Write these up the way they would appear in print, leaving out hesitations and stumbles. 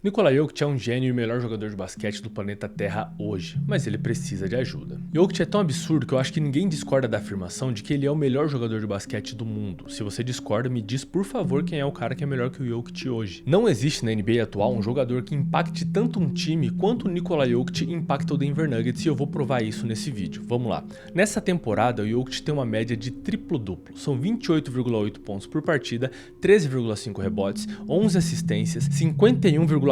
Nikola Jokic é um gênio e o melhor jogador de basquete do planeta Terra hoje, mas ele precisa de ajuda. Jokic é tão absurdo que eu acho que ninguém discorda da afirmação de que ele é o melhor jogador de basquete do mundo. Se você discorda, me diz por favor quem é o cara que é melhor que o Jokic hoje. Não existe na NBA atual um jogador que impacte tanto um time quanto o Nikola Jokic impacta o Denver Nuggets e eu vou provar isso nesse vídeo. Vamos lá. Nessa temporada, o Jokic tem uma média de triplo-duplo. São 28,8 pontos por partida, 13,5 rebotes, 11 assistências, 51,4%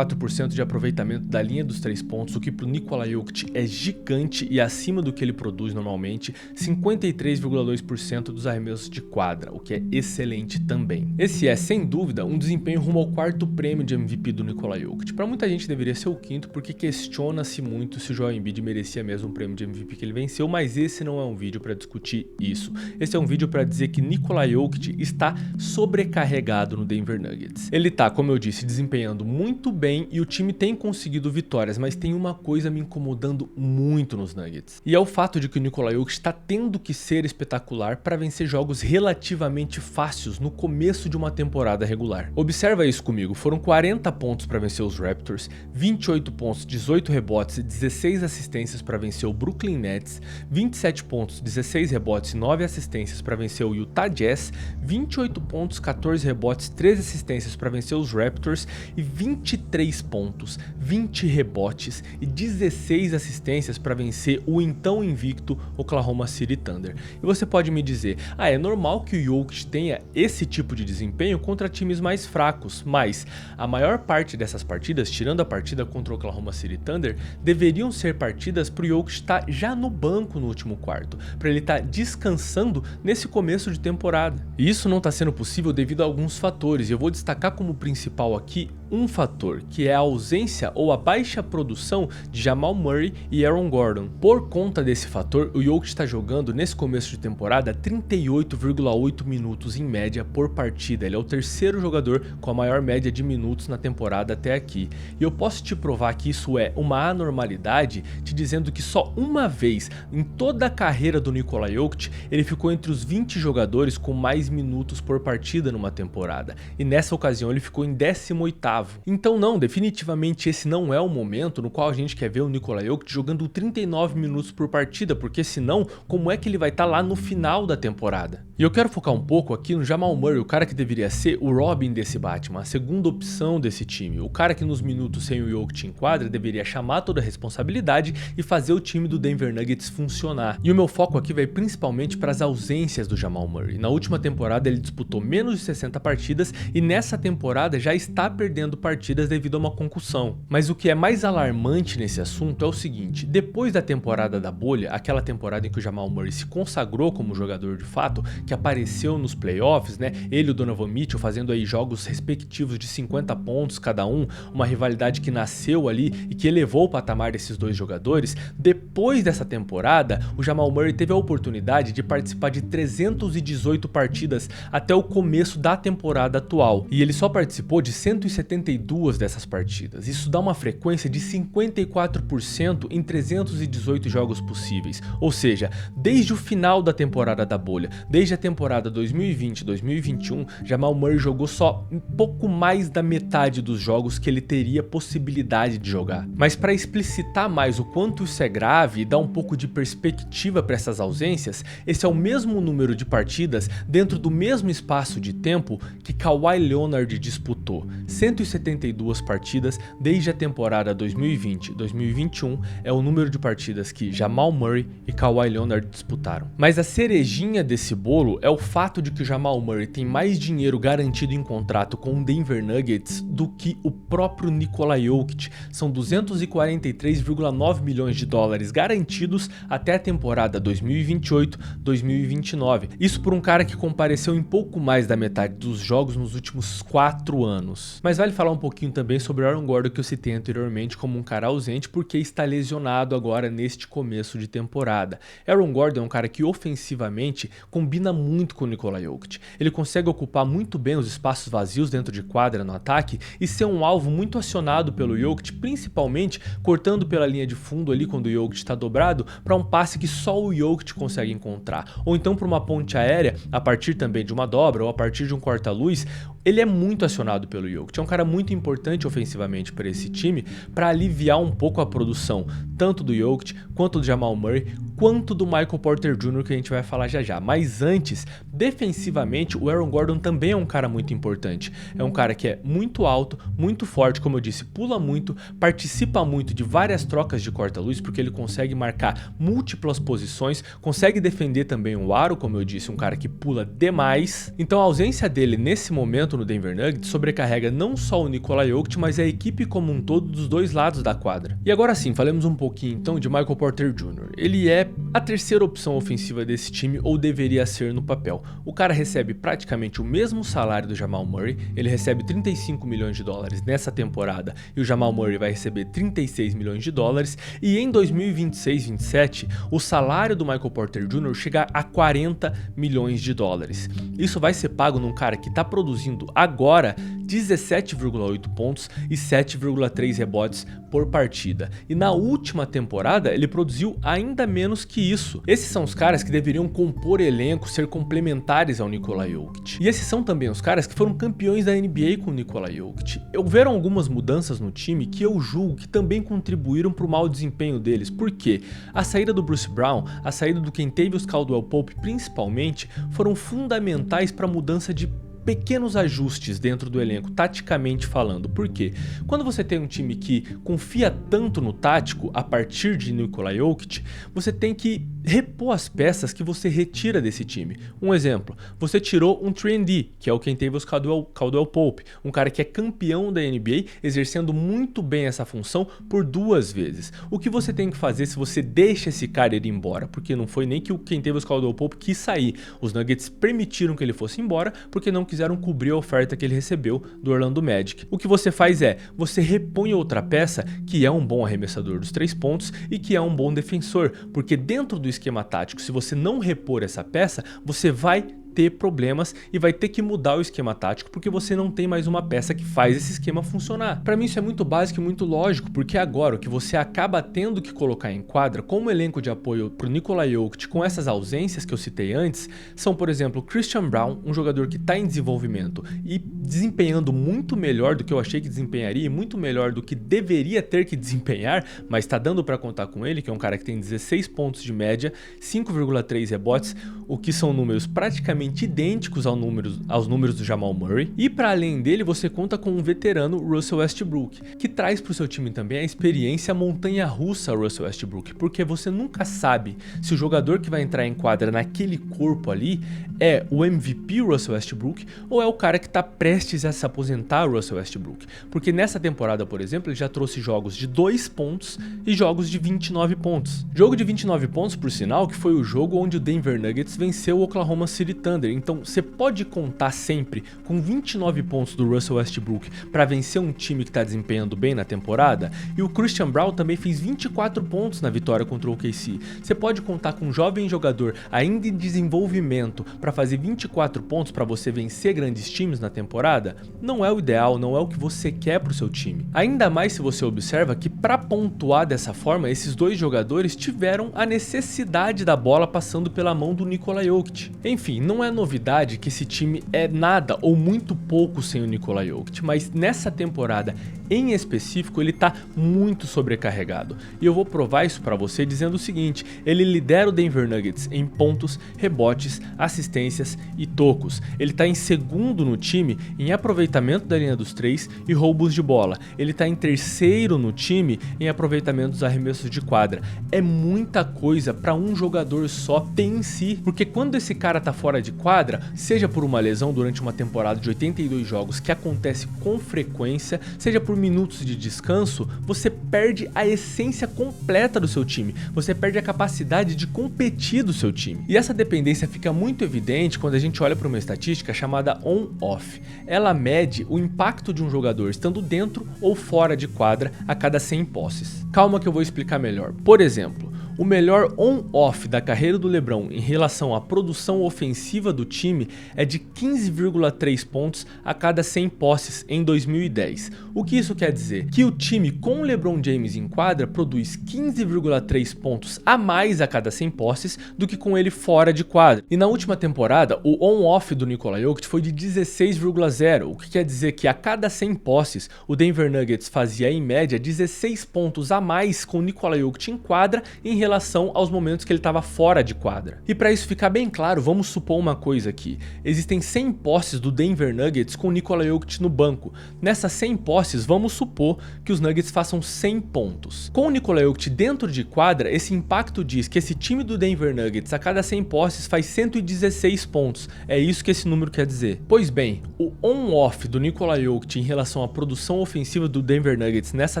de aproveitamento da linha dos 3 pontos, o que pro Nikola Jokic é gigante e acima do que ele produz normalmente, 53,2% dos arremessos de quadra, o que é excelente também. Esse é, sem dúvida, um desempenho rumo ao quarto prêmio de MVP do Nikola Jokic. Para muita gente deveria ser o quinto, porque questiona-se muito se o Joel Embiid merecia mesmo o prêmio de MVP que ele venceu, mas esse não é um vídeo para discutir isso. Esse é um vídeo para dizer que Nikola Jokic está sobrecarregado no Denver Nuggets. Ele tá, como eu disse, desempenhando muito bem e o time tem conseguido vitórias, mas tem uma coisa me incomodando muito nos Nuggets. E é o fato de que o Nikola Jokic está tendo que ser espetacular para vencer jogos relativamente fáceis no começo de uma temporada regular. Observa isso comigo, foram 40 pontos para vencer os Raptors, 28 pontos, 18 rebotes e 16 assistências para vencer o Brooklyn Nets, 27 pontos, 16 rebotes e 9 assistências para vencer o Utah Jazz, 28 pontos, 14 rebotes, 13 assistências para vencer os Raptors e 23 pontos, 20 rebotes e 16 assistências para vencer o então invicto Oklahoma City Thunder. E você pode me dizer, é normal que o Jokic tenha esse tipo de desempenho contra times mais fracos, mas a maior parte dessas partidas, tirando a partida contra o Oklahoma City Thunder, deveriam ser partidas para o Jokic estar já no banco no último quarto, para ele estar descansando nesse começo de temporada. E isso não está sendo possível devido a alguns fatores, e eu vou destacar como principal aqui um fator, que é a ausência ou a baixa produção de Jamal Murray e Aaron Gordon. Por conta desse fator, o Jokic está jogando nesse começo de temporada 38,8 minutos em média por partida. Ele é o terceiro jogador com a maior média de minutos na temporada até aqui. E eu posso te provar que isso é uma anormalidade, te dizendo que só uma vez em toda a carreira do Nikola Jokic, ele ficou entre os 20 jogadores com mais minutos por partida numa temporada. E nessa ocasião ele ficou em 18º. Então não, definitivamente esse não é o momento no qual a gente quer ver o Nikola Jokic jogando 39 minutos por partida, porque senão, como é que ele vai estar lá no final da temporada? E eu quero focar um pouco aqui no Jamal Murray, o cara que deveria ser o Robin desse Batman, a segunda opção desse time, o cara que nos minutos sem o Jokic em quadra deveria chamar toda a responsabilidade e fazer o time do Denver Nuggets funcionar. E o meu foco aqui vai principalmente para as ausências do Jamal Murray. Na última temporada ele disputou menos de 60 partidas e nessa temporada já está perdendo partidas devido a uma concussão. Mas o que é mais alarmante nesse assunto é o seguinte: depois da temporada da bolha, aquela temporada em que o Jamal Murray se consagrou como jogador de fato, que apareceu nos playoffs, né? Ele e o Donovan Mitchell fazendo aí jogos respectivos de 50 pontos cada um, uma rivalidade que nasceu ali e que elevou o patamar desses dois jogadores. Depois dessa temporada, o Jamal Murray teve a oportunidade de participar de 318 partidas até o começo da temporada atual, e ele só participou de 172 dessas partidas. Isso dá uma frequência de 54% em 318 jogos possíveis. Ou seja, desde o final da temporada da bolha, desde a temporada 2020-2021, Jamal Murray jogou só um pouco mais da metade dos jogos que ele teria possibilidade de jogar. Mas para explicitar mais o quanto isso é grave e dar um pouco de perspectiva para essas ausências, esse é o mesmo número de partidas dentro do mesmo espaço de tempo que Kawhi Leonard disputou. 172 partidas desde a temporada 2020-2021 é o número de partidas que Jamal Murray e Kawhi Leonard disputaram. Mas a cerejinha desse bolo é o fato de que o Jamal Murray tem mais dinheiro garantido em contrato com o Denver Nuggets do que o próprio Nikola Jokic. São 243,9 milhões de dólares garantidos até a temporada 2028-2029. Isso por um cara que compareceu em pouco mais da metade dos jogos nos últimos 4 anos. Mas vale falar um pouquinho também sobre o Aaron Gordon, que eu citei anteriormente como um cara ausente porque está lesionado agora neste começo de temporada. Aaron Gordon é um cara que ofensivamente combina muito com o Nikola Jokic. Ele consegue ocupar muito bem os espaços vazios dentro de quadra no ataque e ser um alvo muito acionado pelo Jokic, principalmente cortando pela linha de fundo ali quando o Jokic está dobrado para um passe que só o Jokic consegue encontrar. Ou então para uma ponte aérea, a partir também de uma dobra ou a partir de um corta-luz, Ele é muito acionado pelo Jokic, é um cara muito importante ofensivamente para esse time, para aliviar um pouco a produção, tanto do Jokic, quanto do Jamal Murray, quanto do Michael Porter Jr., que a gente vai falar já já. Mas antes, defensivamente, o Aaron Gordon também é um cara muito importante. É um cara que é muito alto, muito forte, como eu disse, pula muito, participa muito de várias trocas de corta-luz, porque ele consegue marcar múltiplas posições, consegue defender também o aro, como eu disse, um cara que pula demais. Então a ausência dele nesse momento no Denver Nuggets sobrecarrega não só o Nikola Jokic, mas a equipe como um todo dos dois lados da quadra. E agora sim, falemos um pouquinho então de Michael Porter Jr. Ele é a terceira opção ofensiva desse time, ou deveria ser no papel. O cara recebe praticamente o mesmo salário do Jamal Murray, ele recebe 35 milhões de dólares nessa temporada e o Jamal Murray vai receber 36 milhões de dólares, e em 2026-27 o salário do Michael Porter Jr. chega a 40 milhões de dólares. Isso vai ser pago num cara que está produzindo agora 17,8 pontos e 7,3 rebotes por partida. E na última temporada ele produziu ainda menos que isso. Esses são os caras que deveriam compor elenco, ser complementares ao Nikola Jokic. E esses são também os caras que foram campeões da NBA com o Nikola Jokic. Houveram algumas mudanças no time que eu julgo que também contribuíram para o mau desempenho deles. Por quê? A saída do Bruce Brown, a saída do Kentavious Caldwell-Pope principalmente, foram fundamentais para a mudança de pequenos ajustes dentro do elenco, taticamente falando. Por quê? Quando você tem um time que confia tanto no tático a partir de Nikola Jokic, você tem que repor as peças que você retira desse time. Um exemplo, você tirou um 3&D, que é o Kentavious Caldwell-Pope, um cara que é campeão da NBA, exercendo muito bem essa função por 2 vezes. O que você tem que fazer se você deixa esse cara ir embora? Porque não foi nem que o Kentavious Caldwell-Pope quis sair, os Nuggets permitiram que ele fosse embora porque não quiseram cobrir a oferta que ele recebeu do Orlando Magic. O que você faz é, você repõe outra peça que é um bom arremessador dos 3 pontos e que é um bom defensor, porque dentro do esquema tático, se você não repor essa peça, você vai ter problemas e vai ter que mudar o esquema tático porque você não tem mais uma peça que faz esse esquema funcionar. Para mim isso é muito básico e muito lógico, porque agora o que você acaba tendo que colocar em quadra como elenco de apoio para o Nikola Jokic com essas ausências que eu citei antes, são, por exemplo, Christian Braun, um jogador que está em desenvolvimento e desempenhando muito melhor do que eu achei que desempenharia e muito melhor do que deveria ter que desempenhar, mas está dando para contar com ele, que é um cara que tem 16 pontos de média, 5,3 rebotes, o que são números praticamente idênticos aos números do Jamal Murray. E para além dele, você conta com um veterano, Russell Westbrook, que traz para o seu time também a experiência montanha-russa Russell Westbrook, porque você nunca sabe se o jogador que vai entrar em quadra naquele corpo ali é o MVP Russell Westbrook ou é o cara que está prestes a se aposentar Russell Westbrook. Porque nessa temporada, por exemplo, ele já trouxe jogos de 2 pontos e jogos de 29 pontos. Jogo de 29 pontos, por sinal, que foi o jogo onde o Denver Nuggets venceu o Oklahoma City Thunder. Então você pode contar sempre com 29 pontos do Russell Westbrook para vencer um time que está desempenhando bem na temporada. E o Christian Braun também fez 24 pontos na vitória contra o OKC. Você pode contar com um jovem jogador ainda em desenvolvimento para fazer 24 pontos para você vencer grandes times na temporada? Não é o ideal, não é o que você quer para o seu time. Ainda mais se você observa que para pontuar dessa forma, esses dois jogadores tiveram a necessidade da bola passando pela mão do Nikola Jokic. Enfim, não é novidade que esse time é nada ou muito pouco sem o Nikola Jokic, mas nessa temporada em específico ele tá muito sobrecarregado. E eu vou provar isso para você dizendo o seguinte: ele lidera o Denver Nuggets em pontos, rebotes, assistências e tocos. Ele tá em segundo no time em aproveitamento da linha dos 3 e roubos de bola. Ele tá em terceiro no time em aproveitamento dos arremessos de quadra. É muita coisa para um jogador só ter em si, porque quando esse cara tá fora de quadra, seja por uma lesão durante uma temporada de 82 jogos que acontece com frequência, seja por minutos de descanso, você perde a essência completa do seu time, você perde a capacidade de competir do seu time. E essa dependência fica muito evidente quando a gente olha para uma estatística chamada on-off. Ela mede o impacto de um jogador estando dentro ou fora de quadra a cada 100 posses. Calma que eu vou explicar melhor. Por exemplo, O melhor on-off da carreira do LeBron em relação à produção ofensiva do time é de 15,3 pontos a cada 100 posses em 2010. O que isso quer dizer? Que o time com LeBron James em quadra produz 15,3 pontos a mais a cada 100 posses do que com ele fora de quadra. E na última temporada, o on-off do Nikola Jokic foi de 16,0, o que quer dizer que a cada 100 posses, o Denver Nuggets fazia em média 16 pontos a mais com o Nikola Jokic em quadra em relação aos momentos que ele estava fora de quadra. E para isso ficar bem claro, vamos supor uma coisa aqui. Existem 100 posses do Denver Nuggets com o Nikola Jokic no banco. Nessas 100 posses, vamos supor que os Nuggets façam 100 pontos. Com o Nikola Jokic dentro de quadra, esse impacto diz que esse time do Denver Nuggets a cada 100 posses faz 116 pontos. É isso que esse número quer dizer. Pois bem, o on-off do Nikola Jokic em relação à produção ofensiva do Denver Nuggets nessa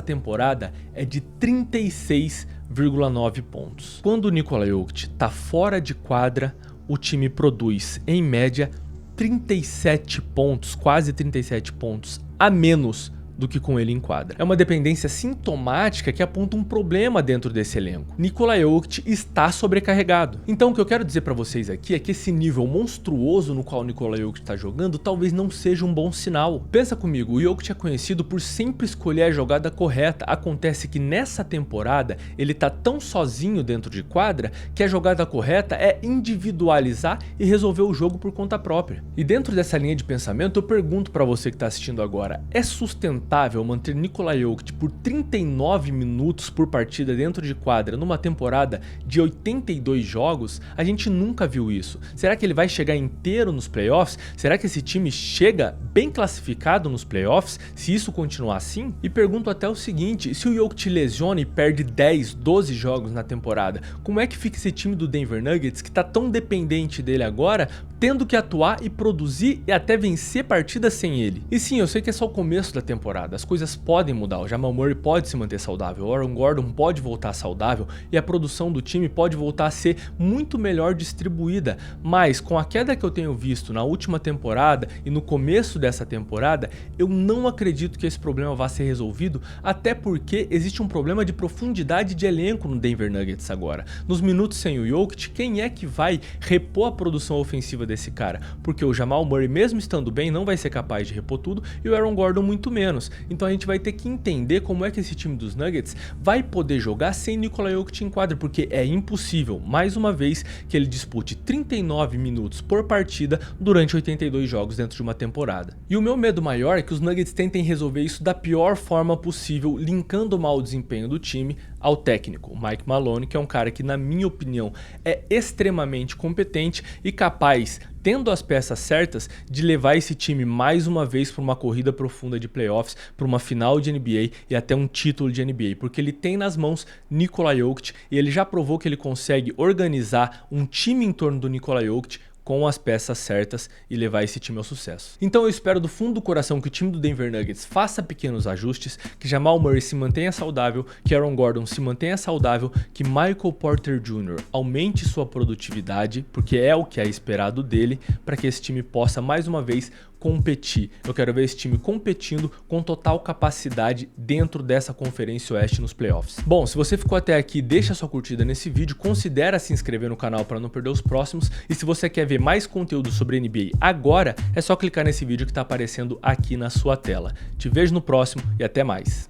temporada é de 36,9 pontos. Quando o Nikola Jokic está fora de quadra, o time produz, em média, 37 pontos, quase 37 pontos a menos do que com ele em quadra. É uma dependência sintomática que aponta um problema dentro desse elenco. Nikola Jokic está sobrecarregado. Então o que eu quero dizer para vocês aqui é que esse nível monstruoso no qual o Nikola Jokic está jogando talvez não seja um bom sinal. Pensa comigo, o Jokic é conhecido por sempre escolher a jogada correta. Acontece que nessa temporada ele tá tão sozinho dentro de quadra que a jogada correta é individualizar e resolver o jogo por conta própria. E dentro dessa linha de pensamento eu pergunto para você que está assistindo agora, é sustentável manter Nikola Jokic por 39 minutos por partida dentro de quadra numa temporada de 82 jogos? A gente nunca viu isso. Será que ele vai chegar inteiro nos playoffs? Será que esse time chega bem classificado nos playoffs se isso continuar assim? E pergunto até o seguinte, se o Jokic lesiona e perde 10, 12 jogos na temporada, como é que fica esse time do Denver Nuggets que tá tão dependente dele agora, tendo que atuar e produzir e até vencer partidas sem ele? E sim, eu sei que é só o começo da temporada, as coisas podem mudar, o Jamal Murray pode se manter saudável, o Aaron Gordon pode voltar saudável e a produção do time pode voltar a ser muito melhor distribuída, mas com a queda que eu tenho visto na última temporada e no começo dessa temporada, eu não acredito que esse problema vá ser resolvido, até porque existe um problema de profundidade de elenco no Denver Nuggets agora. Nos minutos sem o Jokic, quem é que vai repor a produção ofensiva desse cara? Porque o Jamal Murray, mesmo estando bem, não vai ser capaz de repor tudo e o Aaron Gordon muito menos. Então a gente vai ter que entender como é que esse time dos Nuggets vai poder jogar sem Nikola Jokic em quadra, porque é impossível, mais uma vez, que ele dispute 39 minutos por partida durante 82 jogos dentro de uma temporada. E o meu medo maior é que os Nuggets tentem resolver isso da pior forma possível, linkando o mau desempenho do time ao técnico, o Mike Maloney, que é um cara que, na minha opinião, é extremamente competente e capaz, tendo as peças certas, de levar esse time mais uma vez para uma corrida profunda de playoffs, para uma final de NBA e até um título de NBA, porque ele tem nas mãos Nikola Jokic e ele já provou que ele consegue organizar um time em torno do Nikola Jokic com as peças certas e levar esse time ao sucesso. Então eu espero do fundo do coração que o time do Denver Nuggets faça pequenos ajustes, que Jamal Murray se mantenha saudável, que Aaron Gordon se mantenha saudável, que Michael Porter Jr. aumente sua produtividade, porque é o que é esperado dele, para que esse time possa mais uma vez competir. Eu quero ver esse time competindo com total capacidade dentro dessa Conferência Oeste nos playoffs. Bom, se você ficou até aqui, deixa sua curtida nesse vídeo, considera se inscrever no canal para não perder os próximos, e se você quer ver mais conteúdo sobre NBA agora, é só clicar nesse vídeo que está aparecendo aqui na sua tela. Te vejo no próximo e até mais.